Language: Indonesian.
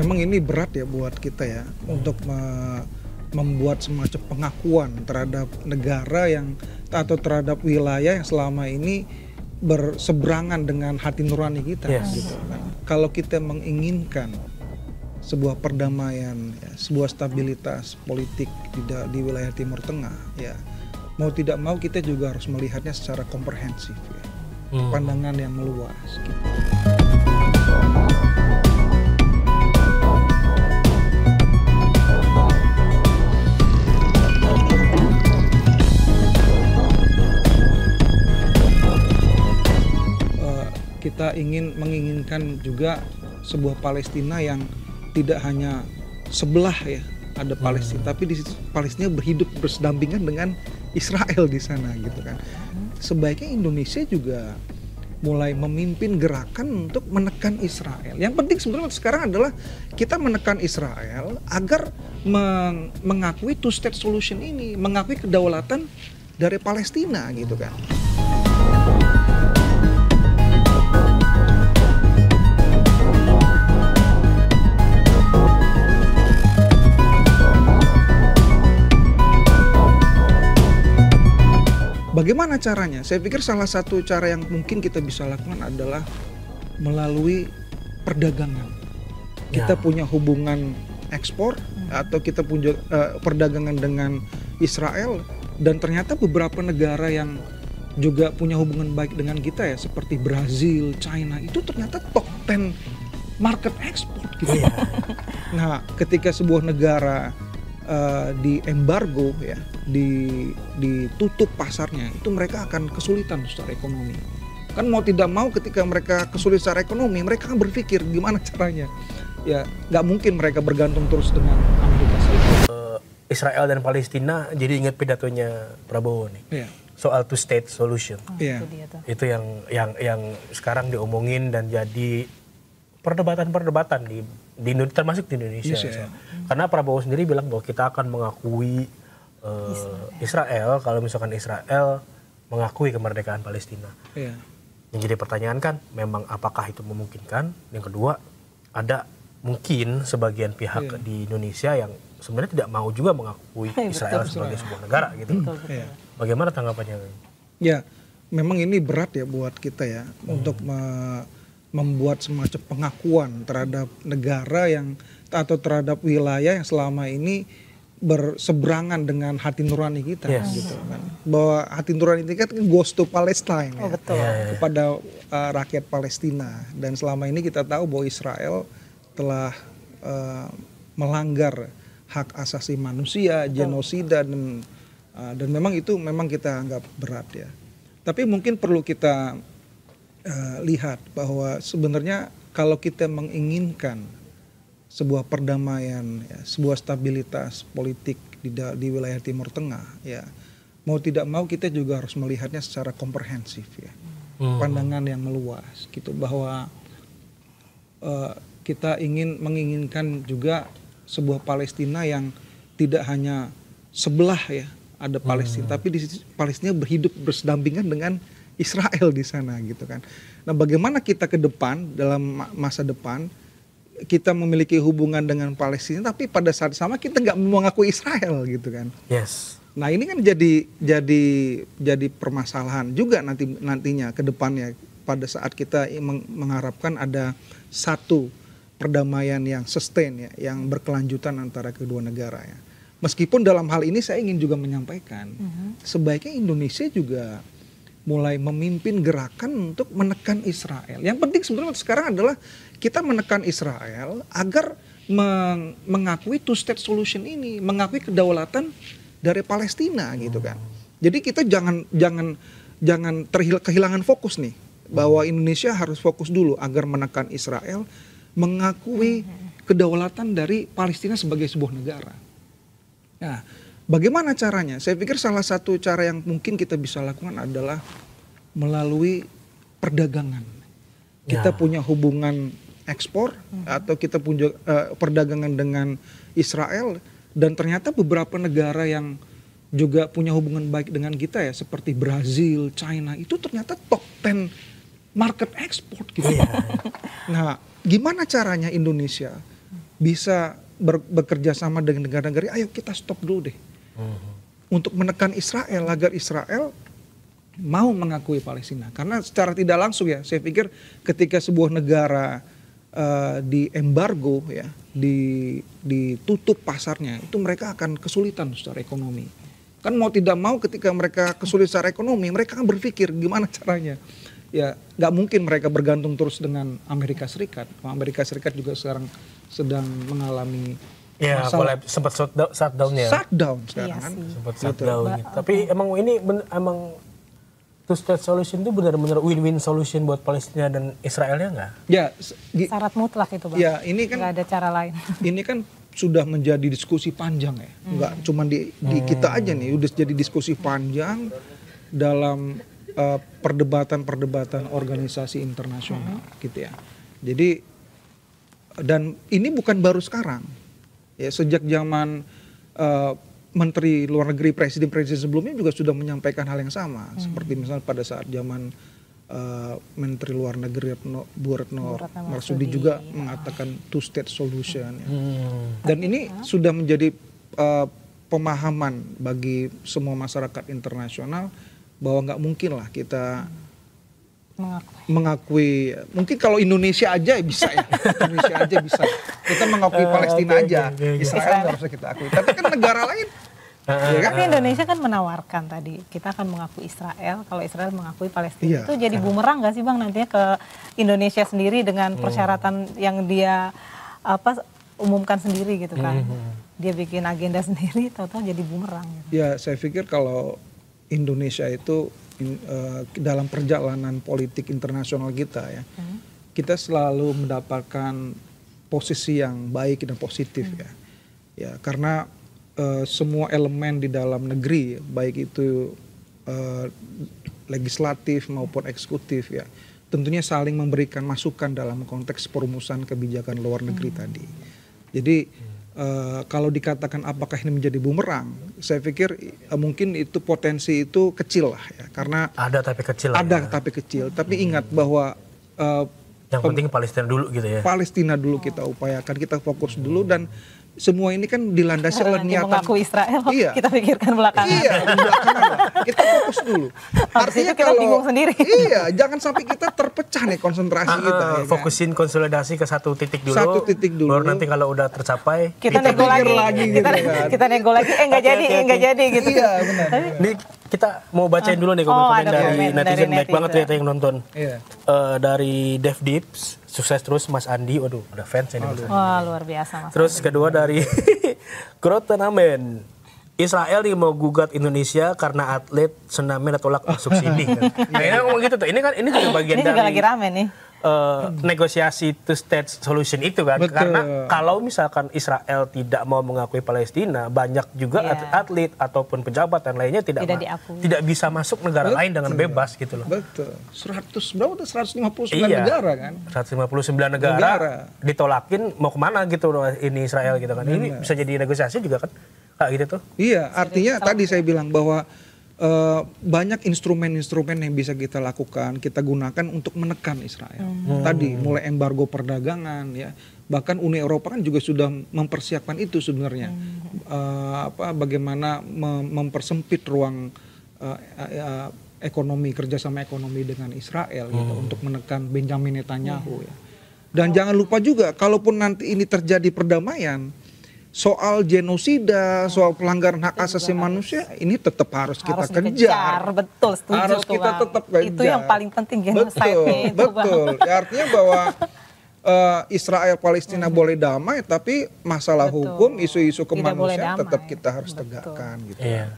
memang ini berat ya buat kita ya untuk membuat semacam pengakuan terhadap negara yang atau terhadap wilayah yang selama ini berseberangan dengan hati nurani kita. Gitu kan. Kalau kita menginginkan sebuah perdamaian, ya, sebuah stabilitas politik di wilayah Timur Tengah, ya mau tidak mau kita juga harus melihatnya secara komprehensif, ya. Pandangan yang meluas. Gitu. Kita menginginkan juga sebuah Palestina yang tidak hanya sebelah ya ada Palestina, tapi di situ Palestina bersedampingan dengan Israel di sana gitu kan. Sebaiknya Indonesia juga mulai memimpin gerakan untuk menekan Israel. Yang penting sebenarnya sekarang adalah kita menekan Israel agar mengakui two-state solution ini, mengakui kedaulatan dari Palestina gitu kan. Bagaimana caranya? Saya pikir salah satu cara yang mungkin kita bisa lakukan adalah melalui perdagangan. Kita punya hubungan ekspor atau kita punya perdagangan dengan Israel, dan ternyata beberapa negara yang juga punya hubungan baik dengan kita ya seperti Brazil, China itu ternyata top 10 market ekspor gitu. Nah, ketika sebuah negara di embargo ya, ditutup pasarnya, itu mereka akan kesulitan secara ekonomi. Kan mau tidak mau ketika mereka kesulitan secara ekonomi, mereka akan berpikir gimana caranya. Ya nggak mungkin mereka bergantung terus dengan Amerika Serikat. Israel dan Palestina, jadi ingat pidatonya Prabowo nih. Soal two state solution. Itu yang sekarang diomongin dan jadi perdebatan termasuk di Indonesia. Karena Prabowo sendiri bilang bahwa kita akan mengakui Israel kalau misalkan Israel mengakui kemerdekaan Palestina. Yang jadi pertanyaan kan memang apakah itu memungkinkan? Yang kedua, ada mungkin sebagian pihak di Indonesia yang sebenarnya tidak mau juga mengakui Israel sebagai sebuah negara gitu. Bagaimana tanggapannya? Ya, memang ini berat ya buat kita ya untuk membuat semacam pengakuan terhadap negara yang atau terhadap wilayah yang selama ini berseberangan dengan hati nurani kita gitu kan. Bahwa hati nurani kita kan goes to Palestine ya, kepada rakyat Palestina, dan selama ini kita tahu bahwa Israel telah melanggar hak asasi manusia, genosida, dan memang itu kita anggap berat ya. Tapi mungkin perlu kita lihat bahwa sebenarnya kalau kita menginginkan sebuah perdamaian, ya, sebuah stabilitas politik di wilayah Timur Tengah, ya mau tidak mau kita juga harus melihatnya secara komprehensif ya, pandangan yang meluas gitu, bahwa kita menginginkan juga sebuah Palestina yang tidak hanya sebelah ya ada Palestina, tapi di situ Palestina bersedampingan dengan Israel di sana gitu kan. Nah, bagaimana kita ke depan dalam masa depan kita memiliki hubungan dengan Palestina, tapi pada saat sama kita nggak mengakui Israel gitu kan. Nah, ini kan jadi permasalahan juga nantinya ke depannya pada saat kita mengharapkan ada satu perdamaian yang sustain ya, yang berkelanjutan antara kedua negara ya. Meskipun dalam hal ini saya ingin juga menyampaikan sebaiknya Indonesia juga mulai memimpin gerakan untuk menekan Israel. Yang penting sebenarnya sekarang adalah kita menekan Israel agar mengakui two-state solution ini, mengakui kedaulatan dari Palestina gitu kan. Jadi kita jangan kehilangan fokus nih, bahwa Indonesia harus fokus dulu agar menekan Israel, mengakui kedaulatan dari Palestina sebagai sebuah negara. Nah, bagaimana caranya? Saya pikir salah satu cara yang mungkin kita bisa lakukan adalah melalui perdagangan. Kita punya hubungan ekspor atau kita punya perdagangan dengan Israel, dan ternyata beberapa negara yang juga punya hubungan baik dengan kita ya seperti Brazil, China itu ternyata top 10 market ekspor gitu. Nah, gimana caranya Indonesia bisa bekerja sama dengan negara-negara, ayo kita stop dulu deh. Untuk menekan Israel agar Israel mau mengakui Palestina. Karena secara tidak langsung ya, saya pikir ketika sebuah negara di embargo ya, ditutup pasarnya, itu mereka akan kesulitan secara ekonomi. Kan mau tidak mau ketika mereka kesulitan secara ekonomi, mereka akan berpikir gimana caranya. Ya nggak mungkin mereka bergantung terus dengan Amerika Serikat. Amerika Serikat juga sekarang sedang mengalami masalah. Sempat shutdown ya. Shutdown sekarang kan. Sempat shutdown. Gitu. Tapi emang ini emang two-state solution itu benar-benar win-win solution buat Palestina dan Israelnya nggak? Ya, syarat mutlak itu Bang. Ya, ini kan nggak ada cara lain. Ini kan sudah menjadi diskusi panjang ya, nggak cuma di kita aja nih, udah jadi diskusi panjang dalam perdebatan organisasi internasional gitu ya. Jadi dan ini bukan baru sekarang, ya sejak zaman Menteri Luar Negeri presiden sebelumnya juga sudah menyampaikan hal yang sama. Seperti misalnya pada saat zaman Menteri Luar Negeri Bu Retno Marsudi juga mengatakan two-state solution. Ya. Dan ini sudah menjadi pemahaman bagi semua masyarakat internasional bahwa nggak mungkin lah kita mengakui. Mungkin kalau Indonesia aja bisa ya, Indonesia aja bisa. Kita mengakui Palestina aja, Israel nggak usah kita akui. Tapi kan negara lain. Ya kan? Tapi Indonesia kan menawarkan tadi, kita akan mengakui Israel, kalau Israel mengakui Palestina. Itu jadi bumerang nggak sih Bang nantinya ke Indonesia sendiri dengan persyaratan yang dia umumkan sendiri gitu kan. Dia bikin agenda sendiri, tahu-tahu jadi bumerang. Gitu. Ya saya pikir kalau Indonesia itu dalam perjalanan politik internasional kita ya, kita selalu mendapatkan posisi yang baik dan positif ya. Ya karena semua elemen di dalam negeri, baik itu legislatif maupun eksekutif ya, tentunya saling memberikan masukan dalam konteks perumusan kebijakan luar negeri tadi. Jadi kalau dikatakan apakah ini menjadi bumerang, saya pikir mungkin itu potensi itu kecil lah ya, karena ada tapi kecil. Tapi kecil. Tapi ingat bahwa yang penting Palestina dulu gitu ya. Palestina dulu kita upayakan, kita fokus dulu dan semua ini kan dilandasi oleh niatan mengakui Israel. Kita pikirkan belakangan. Iya, belakangan lah. Kita fokus dulu. Artinya kita bingung sendiri. Iya, jangan sampai kita terpecah nih konsentrasi kita. Ya fokusin kan? Konsolidasi ke satu titik dulu. Satu titik dulu. Baru nanti kalau udah tercapai, kita nego lagi. Kita nego lagi. Nggak jadi gitu. Iya, benar. Ini kita mau bacain dulu nih komen-komen dari netizen, baik banget ternyata yang nonton. Iya. Dari Dev Dips, sukses terus Mas Andi. Waduh, udah fans ini. Wah, luar biasa Mas. Terus kedua dari Kroten Amen. Israel yang mau gugat Indonesia karena atlet senamnya tolak masuk sini. Nah, ini ngomong gitu tuh. Ini juga bagian ini juga dari lagi rame nih. Negosiasi two-state solution itu kan. Betul. Karena kalau misalkan Israel tidak mau mengakui Palestina, banyak juga atlet ataupun pejabat dan lainnya tidak bisa masuk negara lain dengan bebas gitu loh. Betul. 159 negara kan. 159 negara ditolakin mau kemana gitu loh ini Israel gitu kan. Ini bisa jadi negosiasi juga kan. Kayak gitu tuh. Iya, artinya tadi saya bilang bahwa banyak instrumen-instrumen yang bisa kita lakukan, kita gunakan untuk menekan Israel. Tadi mulai embargo perdagangan ya, bahkan Uni Eropa kan juga sudah mempersiapkan itu sebenarnya. Bagaimana mempersempit ruang ekonomi, kerjasama ekonomi dengan Israel gitu, untuk menekan Benjamin Netanyahu ya. Dan jangan lupa juga, kalaupun nanti ini terjadi perdamaian, soal genosida, soal pelanggaran hak asasi manusia ini tetap harus kita kejar. Betul, setuju. Harus kita tetap kejar. Itu yang paling penting genosida. Betul. Ya, artinya bahwa Israel Palestina boleh damai, tapi masalah hukum, isu-isu kemanusiaan tetap kita harus tegakkan gitu. Iya.